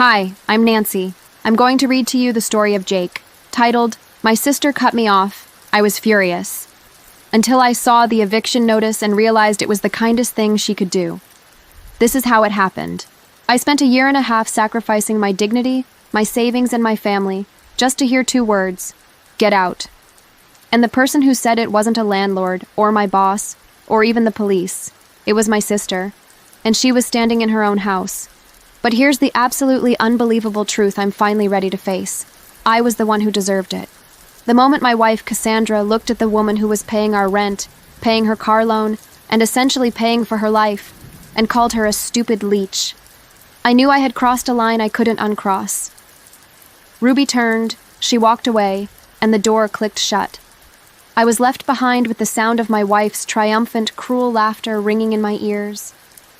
Hi, I'm Nancy. I'm going to read to you the story of Jake, titled, "My Sister Cut Me Off. I Was Furious." Until I saw the eviction notice and realized it was the kindest thing she could do. This is how it happened. I spent a year and a half sacrificing my dignity, my savings, and my family, just to hear two words: get out. And the person who said it wasn't a landlord, or my boss, or even the police. It was my sister, and she was standing in her own house. But here's the absolutely unbelievable truth I'm finally ready to face. I was the one who deserved it. The moment my wife, Cassandra, looked at the woman who was paying our rent, paying her car loan, and essentially paying for her life, and called her a stupid leech, I knew I had crossed a line I couldn't uncross. Ruby turned, she walked away, and the door clicked shut. I was left behind with the sound of my wife's triumphant, cruel laughter ringing in my ears.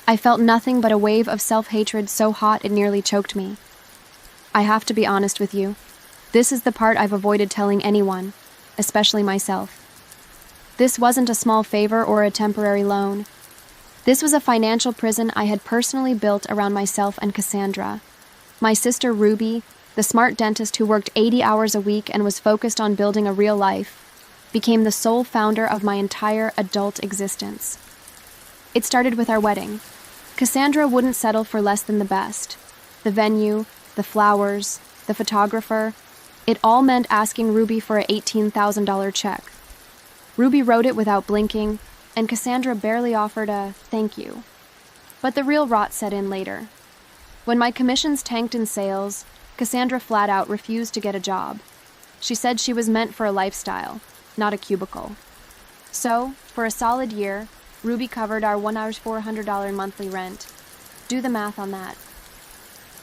I felt nothing but a wave of self-hatred so hot it nearly choked me. I have to be honest with you. This is the part I've avoided telling anyone, especially myself. This wasn't a small favor or a temporary loan. This was a financial prison I had personally built around myself and Cassandra. My sister Ruby, the smart dentist who worked 80 hours a week and was focused on building a real life, became the sole founder of my entire adult existence. It started with our wedding. Cassandra wouldn't settle for less than the best. The venue, the flowers, the photographer, it all meant asking Ruby for a $18,000 check. Ruby wrote it without blinking, and Cassandra barely offered a thank you. But the real rot set in later. When my commissions tanked in sales, Cassandra flat out refused to get a job. She said she was meant for a lifestyle, not a cubicle. So, for a solid year, Ruby covered our $1,400 monthly rent. Do the math on that.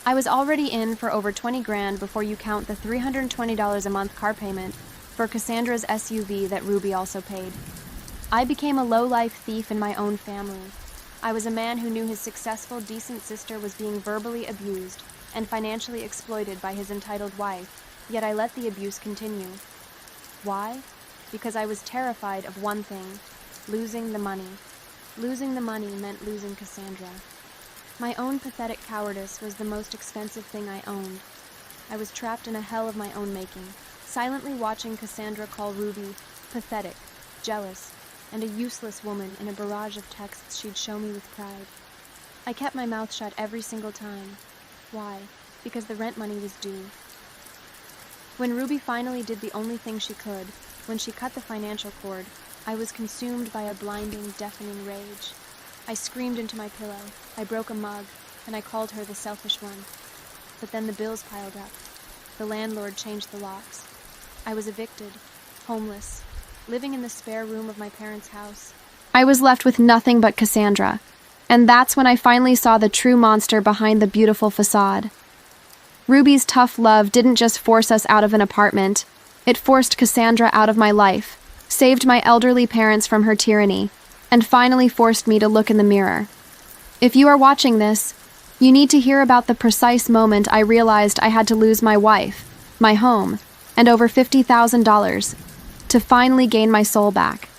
I was already in for over 20 grand before you count the $320 a month car payment for Cassandra's SUV that Ruby also paid. I became a low-life thief in my own family. I was a man who knew his successful, decent sister was being verbally abused and financially exploited by his entitled wife, yet I let the abuse continue. Why? Because I was terrified of one thing: losing the money. Losing the money meant losing Cassandra. My own pathetic cowardice was the most expensive thing I owned. I was trapped in a hell of my own making, silently watching Cassandra call Ruby pathetic, jealous, and a useless woman in a barrage of texts she'd show me with pride. I kept my mouth shut every single time. Why? Because the rent money was due. When Ruby finally did the only thing she could, when she cut the financial cord, I was consumed by a blinding, deafening rage. I screamed into my pillow, I broke a mug, and I called her the selfish one. But then the bills piled up. The landlord changed the locks. I was evicted, homeless, living in the spare room of my parents' house. I was left with nothing but Cassandra, and that's when I finally saw the true monster behind the beautiful facade. Ruby's tough love didn't just force us out of an apartment, it forced Cassandra out of my life, saved my elderly parents from her tyranny, and finally forced me to look in the mirror. If you are watching this, you need to hear about the precise moment I realized I had to lose my wife, my home, and over $50,000 to finally gain my soul back.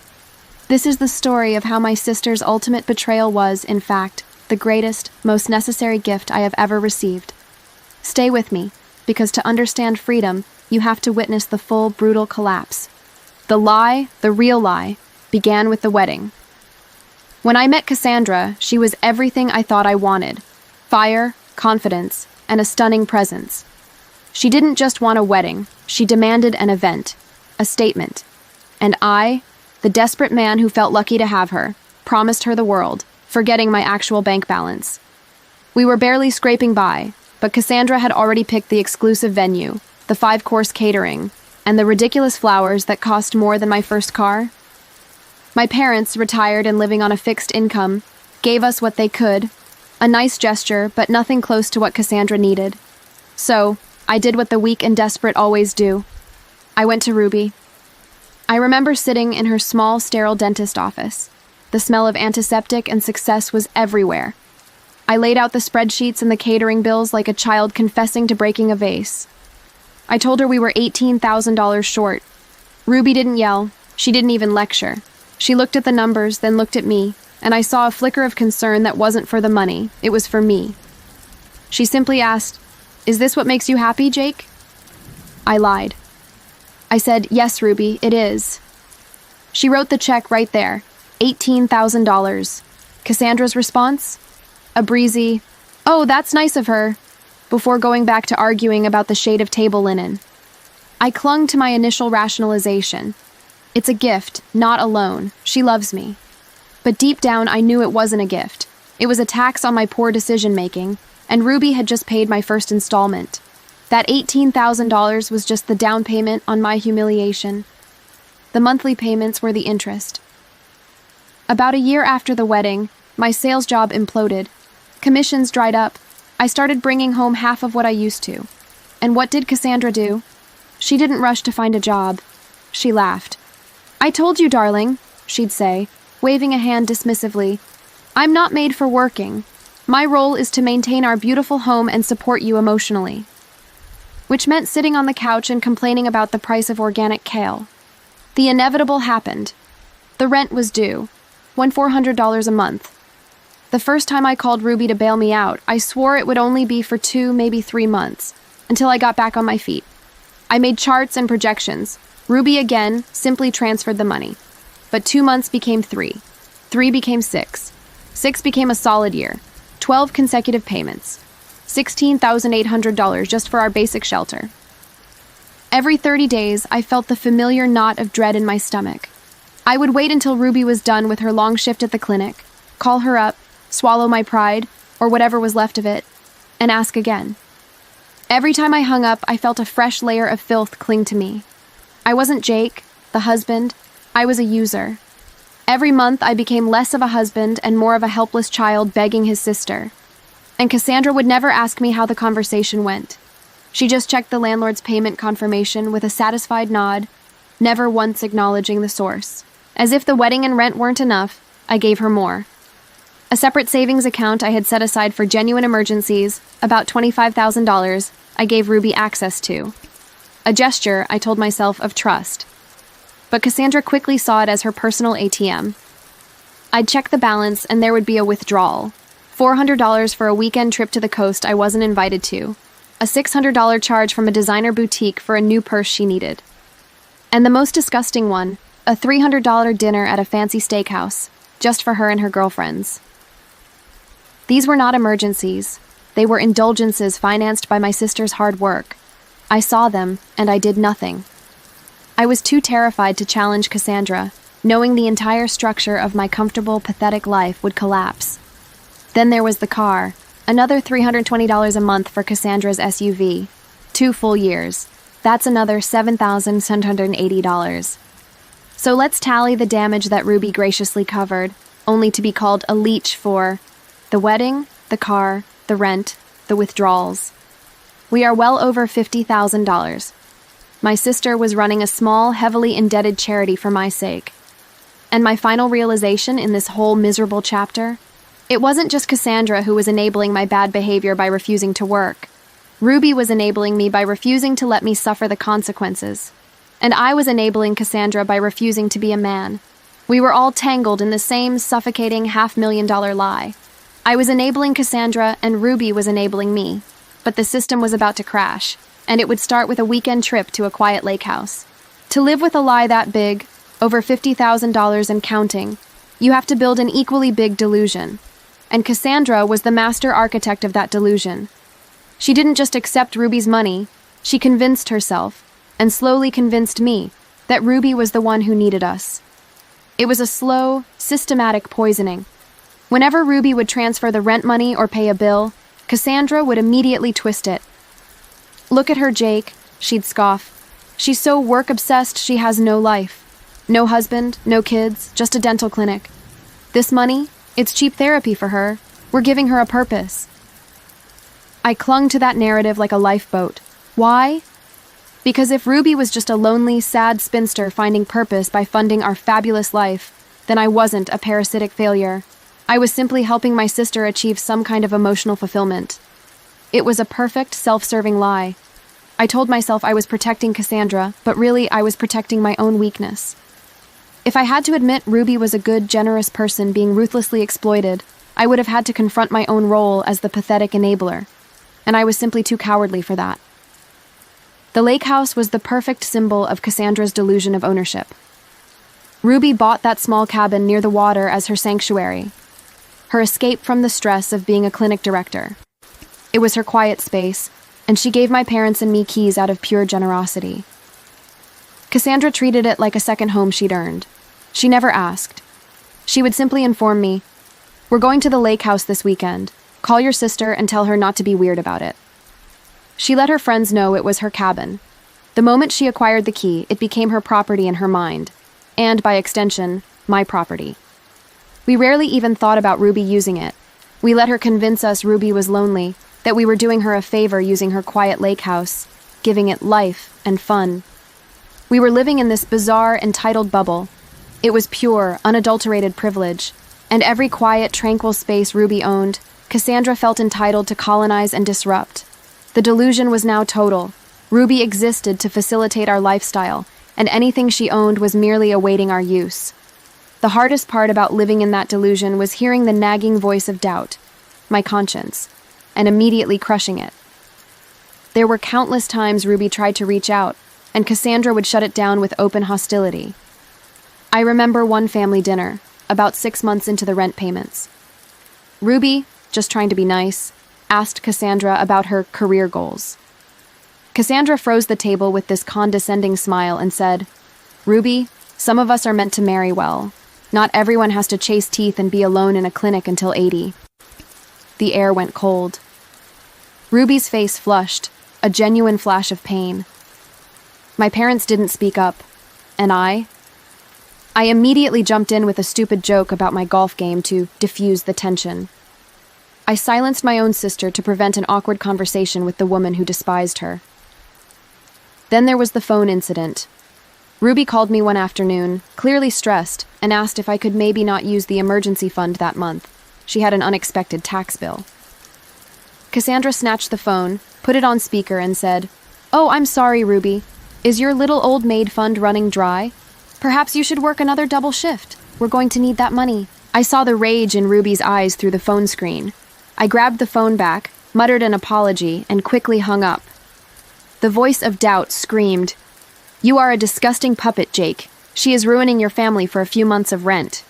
This is the story of how my sister's ultimate betrayal was, in fact, the greatest, most necessary gift I have ever received. Stay with me, because to understand freedom, you have to witness the full, brutal collapse. The lie, the real lie, began with the wedding. When I met Cassandra, she was everything I thought I wanted: fire, confidence, and a stunning presence. She didn't just want a wedding, she demanded an event, a statement. And I, the desperate man who felt lucky to have her, promised her the world, forgetting my actual bank balance. We were barely scraping by, but Cassandra had already picked the exclusive venue, the 5-course catering, and the ridiculous flowers that cost more than my first car. My parents, retired and living on a fixed income, gave us what they could, a nice gesture, but nothing close to what Cassandra needed. So, I did what the weak and desperate always do. I went to Ruby. I remember sitting in her small, sterile dentist office. The smell of antiseptic and success was everywhere. I laid out the spreadsheets and the catering bills like a child confessing to breaking a vase. I told her we were $18,000 short. Ruby didn't yell. She didn't even lecture. She looked at the numbers, then looked at me, and I saw a flicker of concern that wasn't for the money, it was for me. She simply asked, Is this what makes you happy, Jake? I lied. I said, yes, Ruby, it is. She wrote the check right there, $18,000. Cassandra's response? A breezy, oh, that's nice of her, before going back to arguing about the shade of table linen. I clung to my initial rationalization. It's a gift, not a loan. She loves me. But deep down, I knew it wasn't a gift. It was a tax on my poor decision-making, and Ruby had just paid my first installment. That $18,000 was just the down payment on my humiliation. The monthly payments were the interest. About a year after the wedding, my sales job imploded. Commissions dried up. I started bringing home half of what I used to. And what did Cassandra do? She didn't rush to find a job. She laughed. I told you, darling, she'd say, waving a hand dismissively. I'm not made for working. My role is to maintain our beautiful home and support you emotionally. Which meant sitting on the couch and complaining about the price of organic kale. The inevitable happened. The rent was due, $400 a month. The first time I called Ruby to bail me out, I swore it would only be for 2, maybe 3 months, until I got back on my feet. I made charts and projections. Ruby again simply transferred the money. But 2 months became 3. 3 became 6. 6 became a solid year. 12 consecutive payments. $16,800 just for our basic shelter. Every 30 days, I felt the familiar knot of dread in my stomach. I would wait until Ruby was done with her long shift at the clinic, call her up, swallow my pride, or whatever was left of it, and ask again. Every time I hung up, I felt a fresh layer of filth cling to me. I wasn't Jake, the husband. I was a user. Every month, I became less of a husband and more of a helpless child begging his sister. And Cassandra would never ask me how the conversation went. She just checked the landlord's payment confirmation with a satisfied nod, never once acknowledging the source. As if the wedding and rent weren't enough, I gave her more. A separate savings account I had set aside for genuine emergencies, about $25,000, I gave Ruby access to. A gesture, I told myself, of trust. But Cassandra quickly saw it as her personal ATM. I'd check the balance and there would be a withdrawal. $400 for a weekend trip to the coast I wasn't invited to. A $600 charge from a designer boutique for a new purse she needed. And the most disgusting one, a $300 dinner at a fancy steakhouse, just for her and her girlfriends. These were not emergencies. They were indulgences financed by my sister's hard work. I saw them, and I did nothing. I was too terrified to challenge Cassandra, knowing the entire structure of my comfortable, pathetic life would collapse. Then there was the car, another $320 a month for Cassandra's SUV. 2 full years. That's another $7,780. So let's tally the damage that Ruby graciously covered, only to be called a leech for the wedding, the car, the rent, the withdrawals. We are well over $50,000. My sister was running a small, heavily indebted charity for my sake. And my final realization in this whole miserable chapter? It wasn't just Cassandra who was enabling my bad behavior by refusing to work. Ruby was enabling me by refusing to let me suffer the consequences. And I was enabling Cassandra by refusing to be a man. We were all tangled in the same suffocating $500,000 lie. I was enabling Cassandra and Ruby was enabling me. But the system was about to crash, and it would start with a weekend trip to a quiet lake house. To live with a lie that big, over $50,000 and counting, you have to build an equally big delusion. And Cassandra was the master architect of that delusion. She didn't just accept Ruby's money, she convinced herself, and slowly convinced me, that Ruby was the one who needed us. It was a slow, systematic poisoning. Whenever Ruby would transfer the rent money or pay a bill, Cassandra would immediately twist it. Look at her, Jake, she'd scoff. She's so work-obsessed she has no life. No husband, no kids, just a dental clinic. This money, it's cheap therapy for her. We're giving her a purpose. I clung to that narrative like a lifeboat. Why? Because if Ruby was just a lonely, sad spinster finding purpose by funding our fabulous life, then I wasn't a parasitic failure. I was simply helping my sister achieve some kind of emotional fulfillment. It was a perfect, self-serving lie. I told myself I was protecting Cassandra, but really I was protecting my own weakness. If I had to admit Ruby was a good, generous person being ruthlessly exploited, I would have had to confront my own role as the pathetic enabler. and I was simply too cowardly for that. The lake house was the perfect symbol of Cassandra's delusion of ownership. Ruby bought that small cabin near the water as her sanctuary, her escape from the stress of being a clinic director. It was her quiet space, and she gave my parents and me keys out of pure generosity. Cassandra treated it like a second home she'd earned. She never asked. She would simply inform me, "We're going to the lake house this weekend. Call your sister and tell her not to be weird about it." She let her friends know it was her cabin. The moment she acquired the key, it became her property in her mind, and by extension, my property. We rarely even thought about Ruby using it. We let her convince us Ruby was lonely, that we were doing her a favor using her quiet lake house, giving it life and fun. We were living in this bizarre, entitled bubble. It was pure, unadulterated privilege, and every quiet, tranquil space Ruby owned, Cassandra felt entitled to colonize and disrupt. The delusion was now total. Ruby existed to facilitate our lifestyle, and anything she owned was merely awaiting our use. The hardest part about living in that delusion was hearing the nagging voice of doubt, my conscience, and immediately crushing it. There were countless times Ruby tried to reach out, and Cassandra would shut it down with open hostility. I remember one family dinner, about 6 months into the rent payments. Ruby, just trying to be nice, asked Cassandra about her career goals. Cassandra froze the table with this condescending smile and said, "Ruby, some of us are meant to marry well. Not everyone has to chase teeth and be alone in a clinic until 80. The air went cold. Ruby's face flushed, a genuine flash of pain. My parents didn't speak up, and I immediately jumped in with a stupid joke about my golf game to diffuse the tension. I silenced my own sister to prevent an awkward conversation with the woman who despised her. Then there was the phone incident. Ruby called me one afternoon, clearly stressed, and asked if I could maybe not use the emergency fund that month. She had an unexpected tax bill. Cassandra snatched the phone, put it on speaker, and said, "Oh, I'm sorry, Ruby. Is your little old maid fund running dry? Perhaps you should work another double shift. We're going to need that money." I saw the rage in Ruby's eyes through the phone screen. I grabbed the phone back, muttered an apology, and quickly hung up. The voice of doubt screamed, "You are a disgusting puppet, Jake. She is ruining your family for a few months of rent."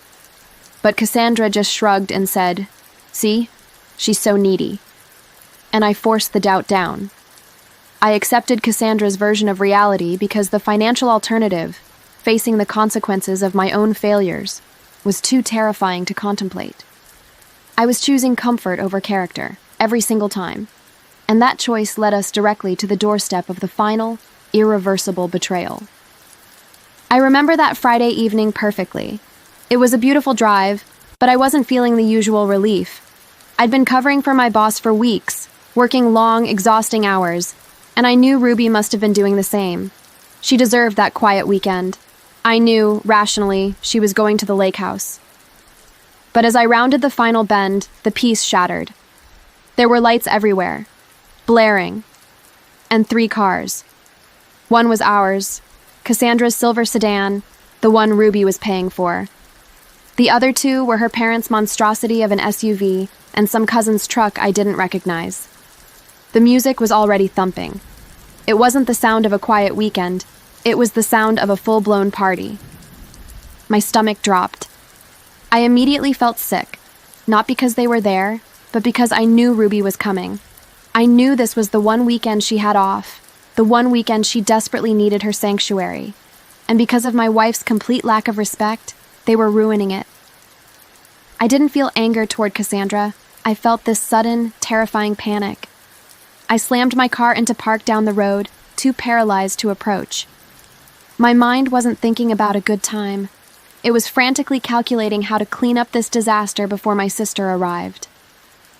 But Cassandra just shrugged and said, "See? She's so needy." And I forced the doubt down. I accepted Cassandra's version of reality because the financial alternative, facing the consequences of my own failures, was too terrifying to contemplate. I was choosing comfort over character, every single time, and that choice led us directly to the doorstep of the final, irreversible betrayal. I remember that Friday evening perfectly. It was a beautiful drive, but I wasn't feeling the usual relief. I'd been covering for my boss for weeks, working long, exhausting hours, and I knew Ruby must have been doing the same. She deserved that quiet weekend. I knew, rationally, she was going to the lake house. But as I rounded the final bend, the peace shattered. There were lights everywhere, blaring, and 3 cars. One was ours, Cassandra's silver sedan, the one Ruby was paying for. The other 2 were her parents' monstrosity of an SUV and some cousin's truck I didn't recognize. The music was already thumping. It wasn't the sound of a quiet weekend. It was the sound of a full-blown party. My stomach dropped. I immediately felt sick, not because they were there, but because I knew Ruby was coming. I knew this was the one weekend she had off, the one weekend she desperately needed her sanctuary. And because of my wife's complete lack of respect, they were ruining it. I didn't feel anger toward Cassandra. I felt this sudden, terrifying panic. I slammed my car into park down the road, too paralyzed to approach. My mind wasn't thinking about a good time. It was frantically calculating how to clean up this disaster before my sister arrived.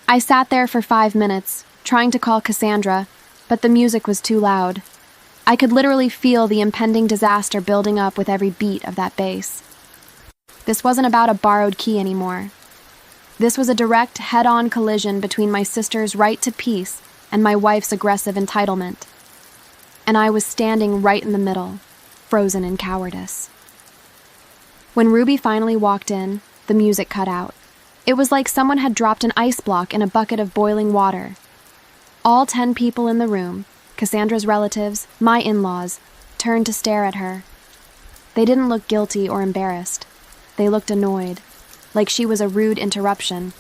I sat there for 5 minutes, trying to call Cassandra, but the music was too loud. I could literally feel the impending disaster building up with every beat of that bass. This wasn't about a borrowed key anymore. This was a direct, head-on collision between my sister's right to peace and my wife's aggressive entitlement. And I was standing right in the middle, frozen in cowardice. When Ruby finally walked in, the music cut out. It was like someone had dropped an ice block in a bucket of boiling water. All 10 people in the room, Cassandra's relatives, my in-laws, turned to stare at her. They didn't look guilty or embarrassed. They looked annoyed, like she was a rude interruption.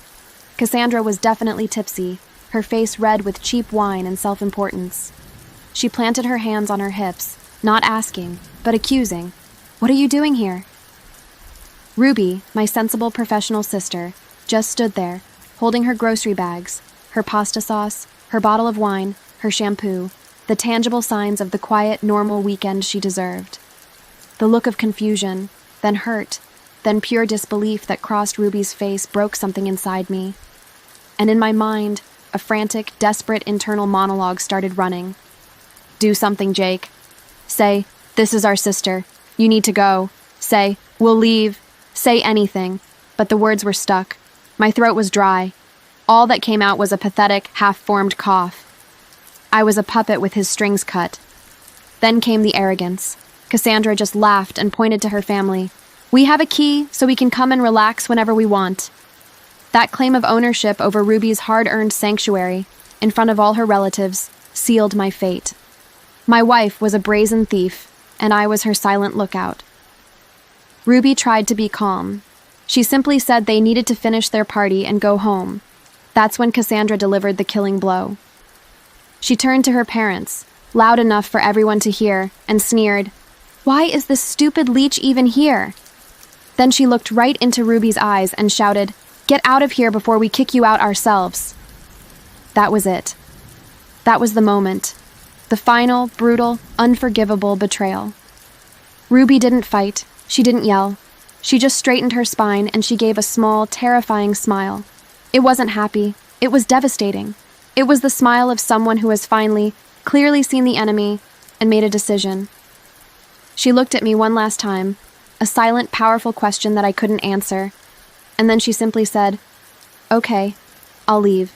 Cassandra was definitely tipsy, her face red with cheap wine and self-importance. She planted her hands on her hips, not asking, but accusing. "What are you doing here?" Ruby, my sensible professional sister, just stood there, holding her grocery bags, her pasta sauce, her bottle of wine, her shampoo, the tangible signs of the quiet, normal weekend she deserved. The look of confusion, then hurt, then pure disbelief that crossed Ruby's face broke something inside me. And in my mind, a frantic, desperate internal monologue started running. "Do something, Jake. Say, this is our sister. You need to go. Say, we'll leave. Say anything." But the words were stuck. My throat was dry. All that came out was a pathetic, half-formed cough. I was a puppet with his strings cut. Then came the arrogance. Cassandra just laughed and pointed to her family. "We have a key, so we can come and relax whenever we want." That claim of ownership over Ruby's hard-earned sanctuary, in front of all her relatives, sealed my fate. My wife was a brazen thief, and I was her silent lookout. Ruby tried to be calm. She simply said they needed to finish their party and go home. That's when Cassandra delivered the killing blow. She turned to her parents, loud enough for everyone to hear, and sneered, "Why is this stupid leech even here?" Then she looked right into Ruby's eyes and shouted, "Get out of here before we kick you out ourselves." That was it. That was the moment. The final, brutal, unforgivable betrayal. Ruby didn't fight. She didn't yell. She just straightened her spine and she gave a small, terrifying smile. It wasn't happy. It was devastating. It was the smile of someone who has finally, clearly seen the enemy and made a decision. She looked at me one last time, a silent, powerful question that I couldn't answer, and then she simply said, "Okay, I'll leave."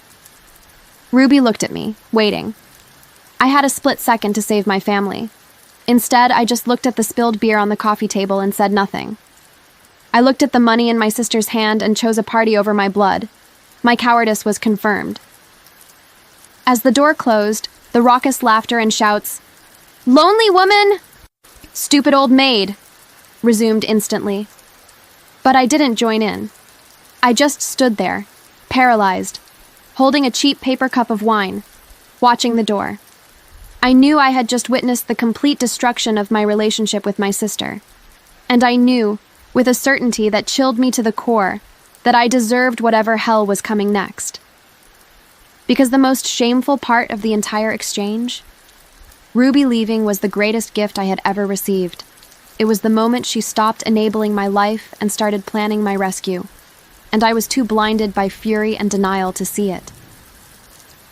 Ruby looked at me, waiting. I had a split second to save my family. Instead, I just looked at the spilled beer on the coffee table and said nothing. I looked at the money in my sister's hand and chose a party over my blood. My cowardice was confirmed. As the door closed, the raucous laughter and shouts, "Lonely woman! Stupid old maid!" resumed instantly. But I didn't join in. I just stood there, paralyzed, holding a cheap paper cup of wine, watching the door. I knew I had just witnessed the complete destruction of my relationship with my sister. And I knew, with a certainty that chilled me to the core, that I deserved whatever hell was coming next. Because the most shameful part of the entire exchange, Ruby leaving was the greatest gift I had ever received. It was the moment she stopped enabling my life and started planning my rescue, and I was too blinded by fury and denial to see it.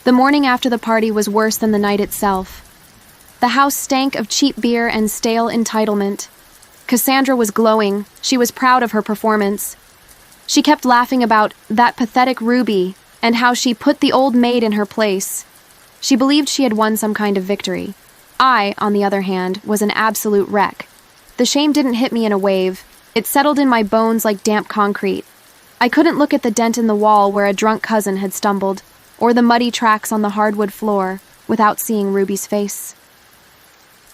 The morning after the party was worse than the night itself. The house stank of cheap beer and stale entitlement. Cassandra was glowing. She was proud of her performance. She kept laughing about that pathetic Ruby and how she put the old maid in her place. She believed she had won some kind of victory. I, on the other hand, was an absolute wreck. The shame didn't hit me in a wave. It settled in my bones like damp concrete. I couldn't look at the dent in the wall where a drunk cousin had stumbled, or the muddy tracks on the hardwood floor, without seeing Ruby's face.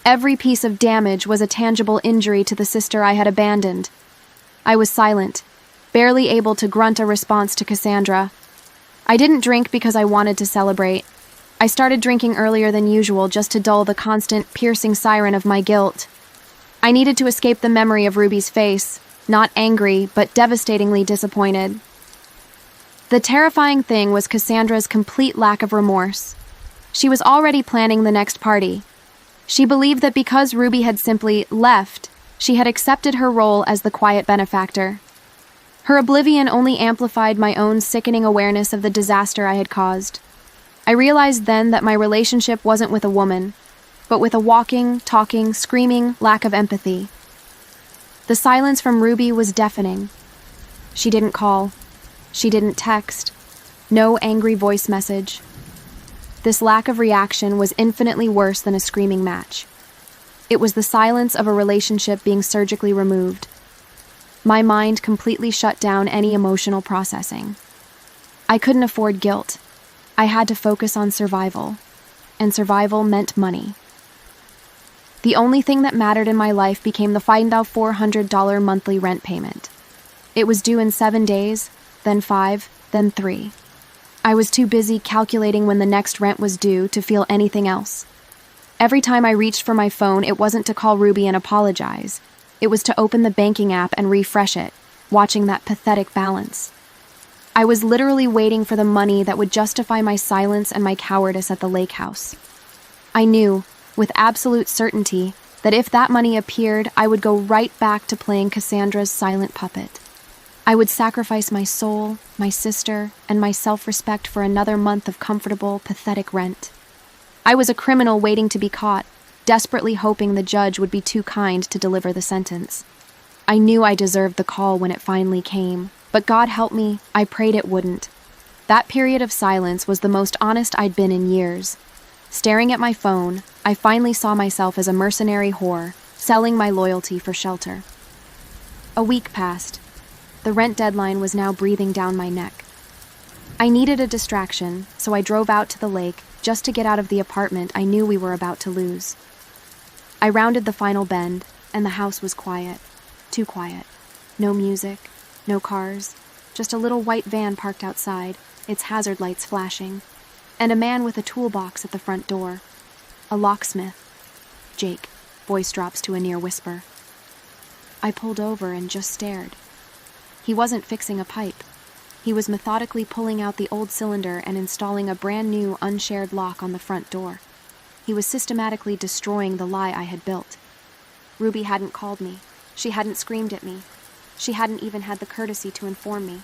Every piece of damage was a tangible injury to the sister I had abandoned. I was silent, barely able to grunt a response to Cassandra. I didn't drink because I wanted to celebrate. I started drinking earlier than usual just to dull the constant, piercing siren of my guilt. I needed to escape the memory of Ruby's face, not angry, but devastatingly disappointed. The terrifying thing was Cassandra's complete lack of remorse. She was already planning the next party. She believed that because Ruby had simply left, she had accepted her role as the quiet benefactor. Her oblivion only amplified my own sickening awareness of the disaster I had caused. I realized then that my relationship wasn't with a woman, but with a walking, talking, screaming lack of empathy. The silence from Ruby was deafening. She didn't call. She didn't text. No angry voice message. This lack of reaction was infinitely worse than a screaming match. It was the silence of a relationship being surgically removed. My mind completely shut down any emotional processing. I couldn't afford guilt. I had to focus on survival, and survival meant money. The only thing that mattered in my life became the $400 monthly rent payment. It was due in 7 days, then 5, then 3. I was too busy calculating when the next rent was due to feel anything else. Every time I reached for my phone, it wasn't to call Ruby and apologize. It was to open the banking app and refresh it, watching that pathetic balance. I was literally waiting for the money that would justify my silence and my cowardice at the lake house. I knew, with absolute certainty, that if that money appeared, I would go right back to playing Cassandra's silent puppet. I would sacrifice my soul, my sister, and my self-respect for another month of comfortable, pathetic rent. I was a criminal waiting to be caught, desperately hoping the judge would be too kind to deliver the sentence. I knew I deserved the call when it finally came, but God help me, I prayed it wouldn't. That period of silence was the most honest I'd been in years. Staring at my phone, I finally saw myself as a mercenary whore, selling my loyalty for shelter. A week passed. The rent deadline was now breathing down my neck. I needed a distraction, so I drove out to the lake just to get out of the apartment I knew we were about to lose. I rounded the final bend, and the house was quiet. Too quiet. No music, no cars, just a little white van parked outside, its hazard lights flashing, and a man with a toolbox at the front door. A locksmith. Jake, voice drops to a near whisper. I pulled over and just stared. He wasn't fixing a pipe. He was methodically pulling out the old cylinder and installing a brand new unshared lock on the front door. He was systematically destroying the lie I had built. Ruby hadn't called me. She hadn't screamed at me. She hadn't even had the courtesy to inform me.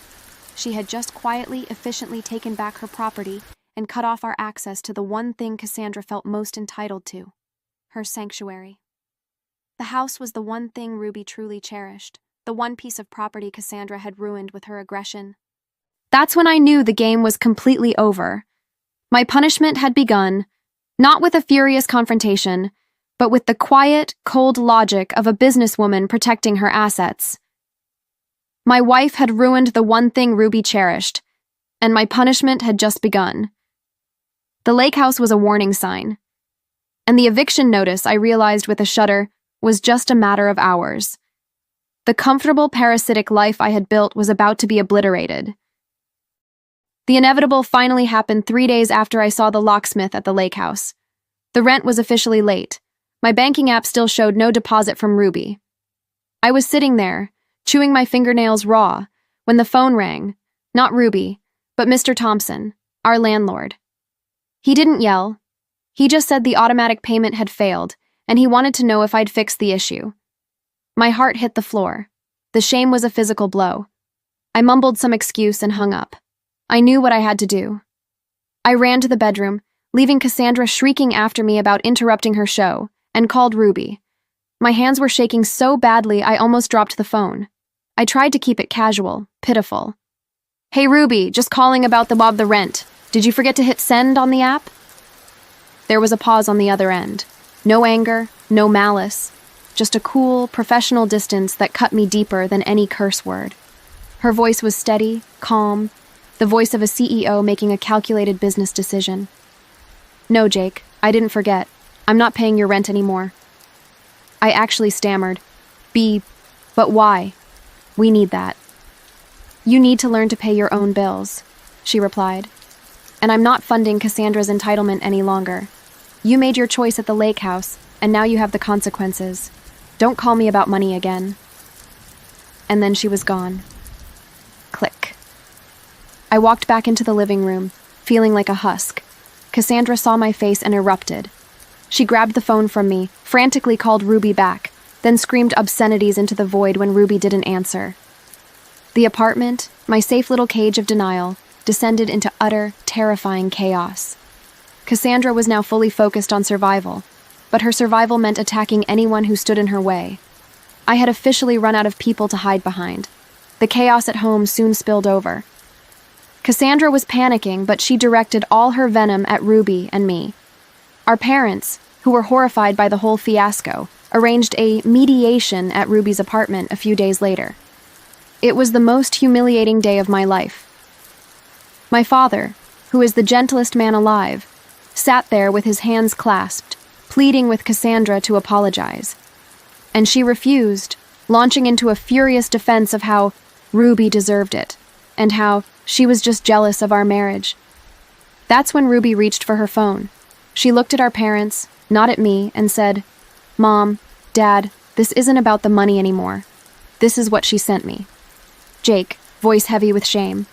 She had just quietly, efficiently taken back her property and cut off our access to the one thing Cassandra felt most entitled to, her sanctuary. The house was the one thing Ruby truly cherished, the one piece of property Cassandra had ruined with her aggression. That's when I knew the game was completely over. My punishment had begun, not with a furious confrontation, but with the quiet, cold logic of a businesswoman protecting her assets. My wife had ruined the one thing Ruby cherished, and my punishment had just begun. The lake house was a warning sign, and the eviction notice, I realized with a shudder, was just a matter of hours. The comfortable parasitic life I had built was about to be obliterated. The inevitable finally happened 3 days after I saw the locksmith at the lake house. The rent was officially late. My banking app still showed no deposit from Ruby. I was sitting there, chewing my fingernails raw, when the phone rang. Not Ruby, but Mr. Thompson, our landlord. He didn't yell. He just said the automatic payment had failed, and he wanted to know if I'd fixed the issue. My heart hit the floor. The shame was a physical blow. I mumbled some excuse and hung up. I knew what I had to do. I ran to the bedroom, leaving Cassandra shrieking after me about interrupting her show, and called Ruby. My hands were shaking so badly I almost dropped the phone. I tried to keep it casual, pitiful. Hey Ruby, just calling about the rent. Did you forget to hit send on the app? There was a pause on the other end. No anger, no malice, just a cool, professional distance that cut me deeper than any curse word. Her voice was steady, calm, the voice of a CEO making a calculated business decision. No, Jake, I didn't forget. I'm not paying your rent anymore. I actually stammered. But why? We need that. You need to learn to pay your own bills, she replied. And I'm not funding Cassandra's entitlement any longer. You made your choice at the lake house, and now you have the consequences. Don't call me about money again. And then she was gone. Click. I walked back into the living room, feeling like a husk. Cassandra saw my face and erupted. She grabbed the phone from me, frantically called Ruby back, then screamed obscenities into the void when Ruby didn't answer. The apartment, my safe little cage of denial, descended into utter, terrifying chaos. Cassandra was now fully focused on survival, but her survival meant attacking anyone who stood in her way. I had officially run out of people to hide behind. The chaos at home soon spilled over. Cassandra was panicking, but she directed all her venom at Ruby and me. Our parents, who were horrified by the whole fiasco, arranged a mediation at Ruby's apartment a few days later. It was the most humiliating day of my life. My father, who is the gentlest man alive, sat there with his hands clasped, pleading with Cassandra to apologize. And she refused, launching into a furious defense of how Ruby deserved it, and how she was just jealous of our marriage. That's when Ruby reached for her phone. She looked at our parents, not at me, and said, "Mom, Dad, this isn't about the money anymore. This is what she sent me." Jake, voice heavy with shame.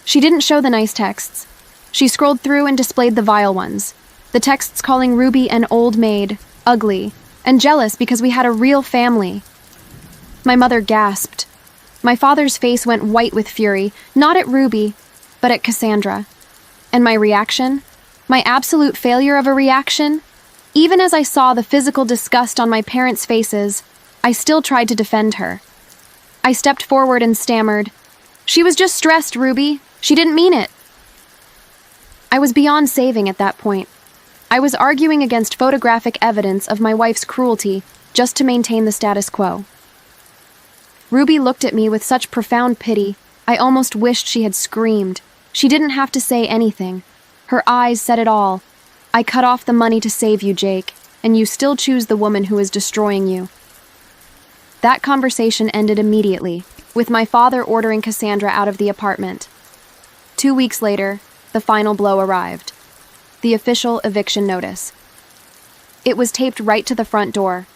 She didn't show the nice texts. She scrolled through and displayed the vile ones. The texts calling Ruby an old maid, ugly, and jealous because we had a real family. My mother gasped. My father's face went white with fury, not at Ruby, but at Cassandra. And my reaction? My absolute failure of a reaction? Even as I saw the physical disgust on my parents' faces, I still tried to defend her. I stepped forward and stammered, "She was just stressed, Ruby. She didn't mean it." I was beyond saving at that point. I was arguing against photographic evidence of my wife's cruelty just to maintain the status quo. Ruby looked at me with such profound pity, I almost wished she had screamed. She didn't have to say anything. Her eyes said it all. "I cut off the money to save you, Jake, and you still choose the woman who is destroying you." That conversation ended immediately, with my father ordering Cassandra out of the apartment. 2 weeks later, the final blow arrived. The official eviction notice. It was taped right to the front door.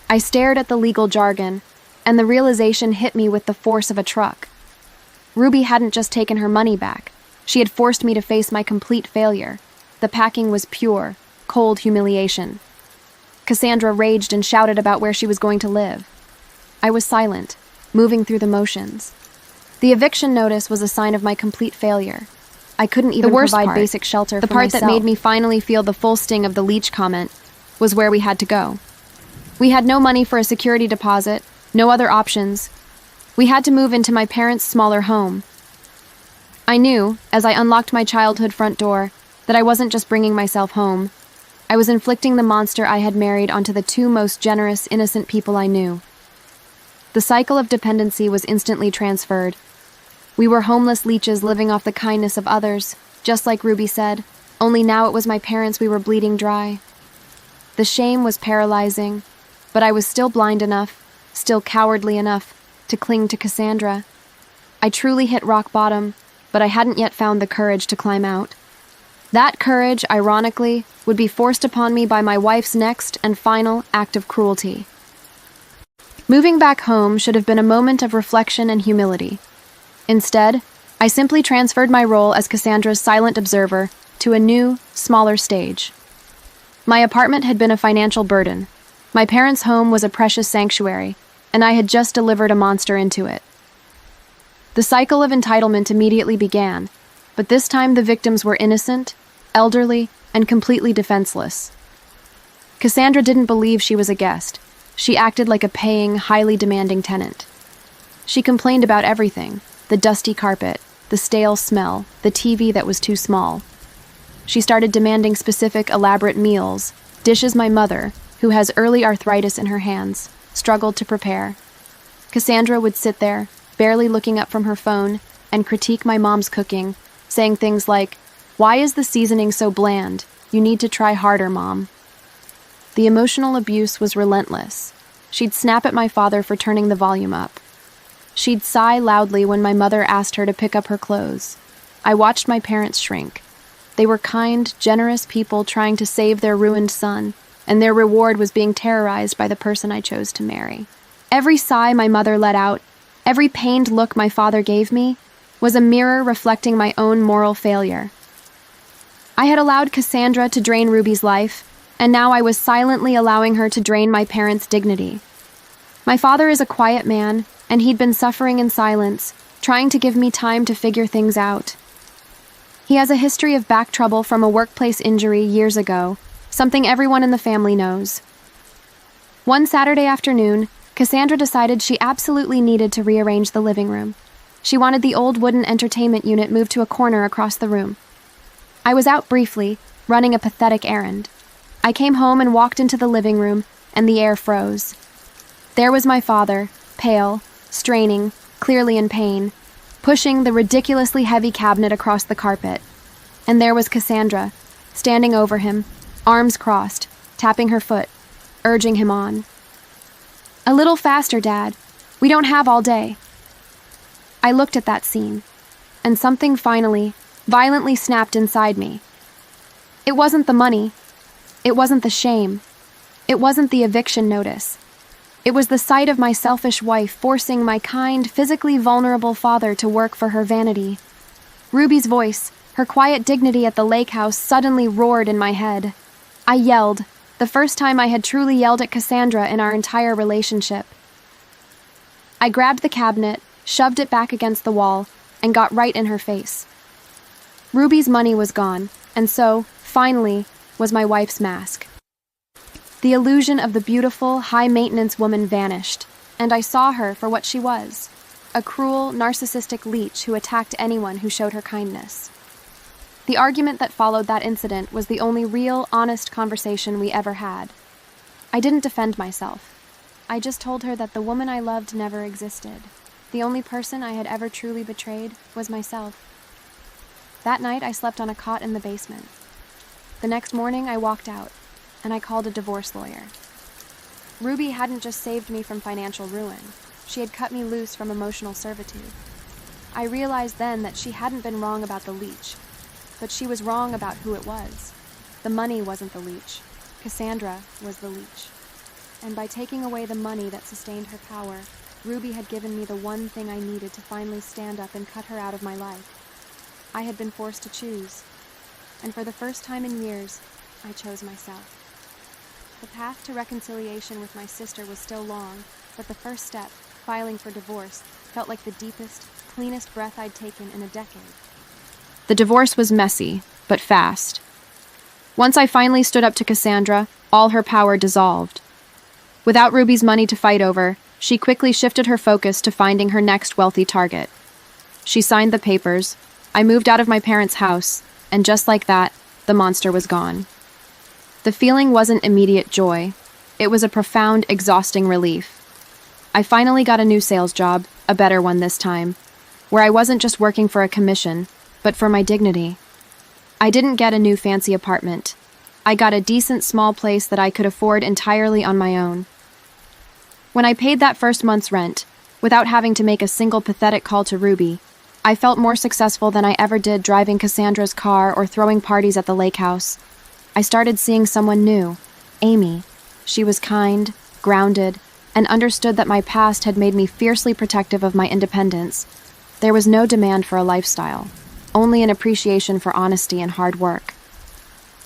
I stared at the legal jargon, and the realization hit me with the force of a truck. Ruby hadn't just taken her money back. She had forced me to face my complete failure. The packing was pure, cold humiliation. Cassandra raged and shouted about where she was going to live. I was silent, moving through the motions. The eviction notice was a sign of my complete failure. I couldn't even provide basic shelter for myself. The part that made me finally feel the full sting of the leech comment was where we had to go. We had no money for a security deposit, no other options. We had to move into my parents' smaller home. I knew, as I unlocked my childhood front door, that I wasn't just bringing myself home. I was inflicting the monster I had married onto the two most generous, innocent people I knew. The cycle of dependency was instantly transferred. We were homeless leeches living off the kindness of others, just like Ruby said, only now it was my parents we were bleeding dry. The shame was paralyzing, but I was still blind enough, still cowardly enough, to cling to Cassandra. I truly hit rock bottom, but I hadn't yet found the courage to climb out. That courage, ironically, would be forced upon me by my wife's next and final act of cruelty. Moving back home should have been a moment of reflection and humility. Instead, I simply transferred my role as Cassandra's silent observer to a new, smaller stage. My apartment had been a financial burden. My parents' home was a precious sanctuary, and I had just delivered a monster into it. The cycle of entitlement immediately began, but this time the victims were innocent, elderly, and completely defenseless. Cassandra didn't believe she was a guest. She acted like a paying, highly demanding tenant. She complained about everything: the dusty carpet, the stale smell, the TV that was too small. She started demanding specific, elaborate meals, dishes my mother, who has early arthritis in her hands, struggled to prepare. Cassandra would sit there, barely looking up from her phone, and critique my mom's cooking, saying things like, "Why is the seasoning so bland? You need to try harder, Mom." The emotional abuse was relentless. She'd snap at my father for turning the volume up. She'd sigh loudly when my mother asked her to pick up her clothes. I watched my parents shrink. They were kind, generous people trying to save their ruined son, and their reward was being terrorized by the person I chose to marry. Every sigh my mother let out, every pained look my father gave me, was a mirror reflecting my own moral failure. I had allowed Cassandra to drain Ruby's life, and now I was silently allowing her to drain my parents' dignity. My father is a quiet man, and he'd been suffering in silence, trying to give me time to figure things out. He has a history of back trouble from a workplace injury years ago, something everyone in the family knows. One Saturday afternoon, Cassandra decided she absolutely needed to rearrange the living room. She wanted the old wooden entertainment unit moved to a corner across the room. I was out briefly, running a pathetic errand. I came home and walked into the living room, and the air froze. There was my father, pale, straining, clearly in pain, pushing the ridiculously heavy cabinet across the carpet, And there was Cassandra, standing over him, arms crossed, tapping her foot, urging him on. "A little faster, Dad. We don't have all day." I looked at that scene, and something finally, violently snapped inside me. It wasn't the money. It wasn't the shame. It wasn't the eviction notice. It was the sight of my selfish wife forcing my kind, physically vulnerable father to work for her vanity. Ruby's voice, her quiet dignity at the lake house, suddenly roared in my head. I yelled, the first time I had truly yelled at Cassandra in our entire relationship. I grabbed the cabinet, shoved it back against the wall, and got right in her face. Ruby's money was gone, and so, finally, was my wife's mask. The illusion of the beautiful, high-maintenance woman vanished, and I saw her for what she was, a cruel, narcissistic leech who attacked anyone who showed her kindness. The argument that followed that incident was the only real, honest conversation we ever had. I didn't defend myself. I just told her that the woman I loved never existed. The only person I had ever truly betrayed was myself. That night, I slept on a cot in the basement. The next morning, I walked out, and I called a divorce lawyer. Ruby hadn't just saved me from financial ruin. She had cut me loose from emotional servitude. I realized then that she hadn't been wrong about the leech, but she was wrong about who it was. The money wasn't the leech. Cassandra was the leech. And by taking away the money that sustained her power, Ruby had given me the one thing I needed to finally stand up and cut her out of my life. I had been forced to choose, and for the first time in years, I chose myself. The path to reconciliation with my sister was still long, but the first step, filing for divorce, felt like the deepest, cleanest breath I'd taken in a decade. The divorce was messy, but fast. Once I finally stood up to Cassandra, all her power dissolved. Without Ruby's money to fight over, she quickly shifted her focus to finding her next wealthy target. She signed the papers, I moved out of my parents' house, and just like that, the monster was gone. The feeling wasn't immediate joy. It was a profound, exhausting relief. I finally got a new sales job, a better one this time, where I wasn't just working for a commission, but for my dignity. I didn't get a new fancy apartment. I got a decent small place that I could afford entirely on my own. When I paid that first month's rent, without having to make a single pathetic call to Ruby, I felt more successful than I ever did driving Cassandra's car or throwing parties at the lake house. I started seeing someone new, Amy. She was kind, grounded, and understood that my past had made me fiercely protective of my independence. There was no demand for a lifestyle, only an appreciation for honesty and hard work.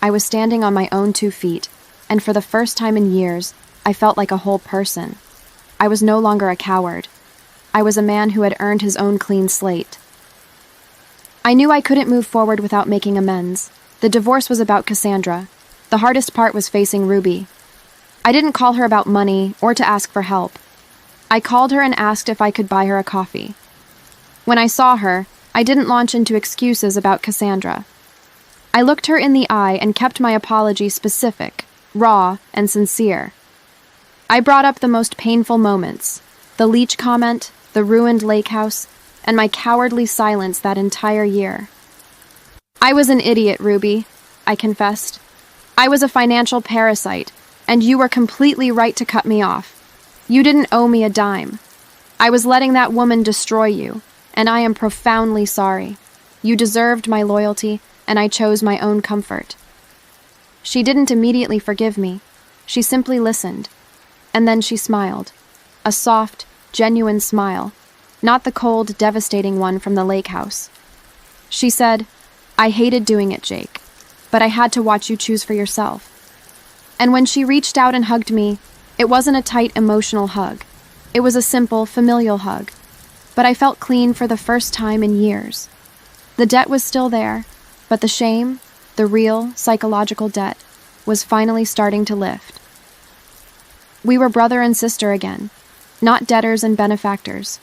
I was standing on my own 2 feet, and for the first time in years, I felt like a whole person. I was no longer a coward. I was a man who had earned his own clean slate. I knew I couldn't move forward without making amends. The divorce was about Cassandra. The hardest part was facing Ruby. I didn't call her about money or to ask for help. I called her and asked if I could buy her a coffee. When I saw her, I didn't launch into excuses about Cassandra. I looked her in the eye and kept my apology specific, raw, and sincere. I brought up the most painful moments, the leech comment, the ruined lake house, and my cowardly silence that entire year. I was an idiot, Ruby, I confessed. I was a financial parasite, and you were completely right to cut me off. You didn't owe me a dime. I was letting that woman destroy you, and I am profoundly sorry. You deserved my loyalty, and I chose my own comfort. She didn't immediately forgive me. She simply listened. And then she smiled. A soft, genuine smile, not the cold, devastating one from the lake house. She said, "I hated doing it, Jake, but I had to watch you choose for yourself." And when she reached out and hugged me, it wasn't a tight, emotional hug. It was a simple, familial hug. But I felt clean for the first time in years. The debt was still there, but the shame, the real, psychological debt, was finally starting to lift. We were brother and sister again, not debtors and benefactors.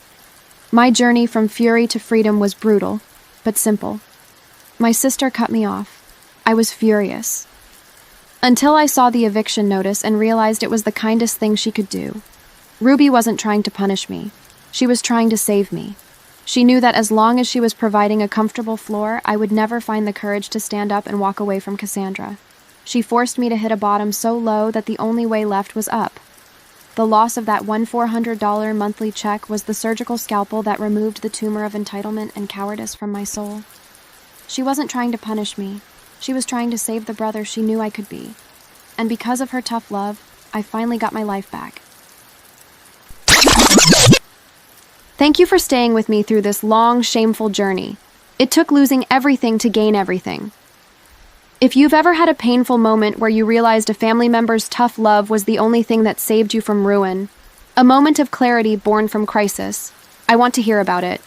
My journey from fury to freedom was brutal, but simple. My sister cut me off. I was furious. Until I saw the eviction notice and realized it was the kindest thing she could do. Ruby wasn't trying to punish me. She was trying to save me. She knew that as long as she was providing a comfortable floor, I would never find the courage to stand up and walk away from Cassandra. She forced me to hit a bottom so low that the only way left was up. The loss of that one $400 monthly check was the surgical scalpel that removed the tumor of entitlement and cowardice from my soul. She wasn't trying to punish me. She was trying to save the brother she knew I could be. And because of her tough love, I finally got my life back. Thank you for staying with me through this long, shameful journey. It took losing everything to gain everything. If you've ever had a painful moment where you realized a family member's tough love was the only thing that saved you from ruin, a moment of clarity born from crisis, I want to hear about it.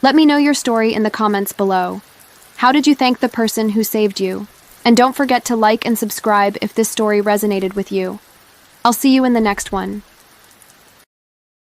Let me know your story in the comments below. How did you thank the person who saved you? And don't forget to like and subscribe if this story resonated with you. I'll see you in the next one.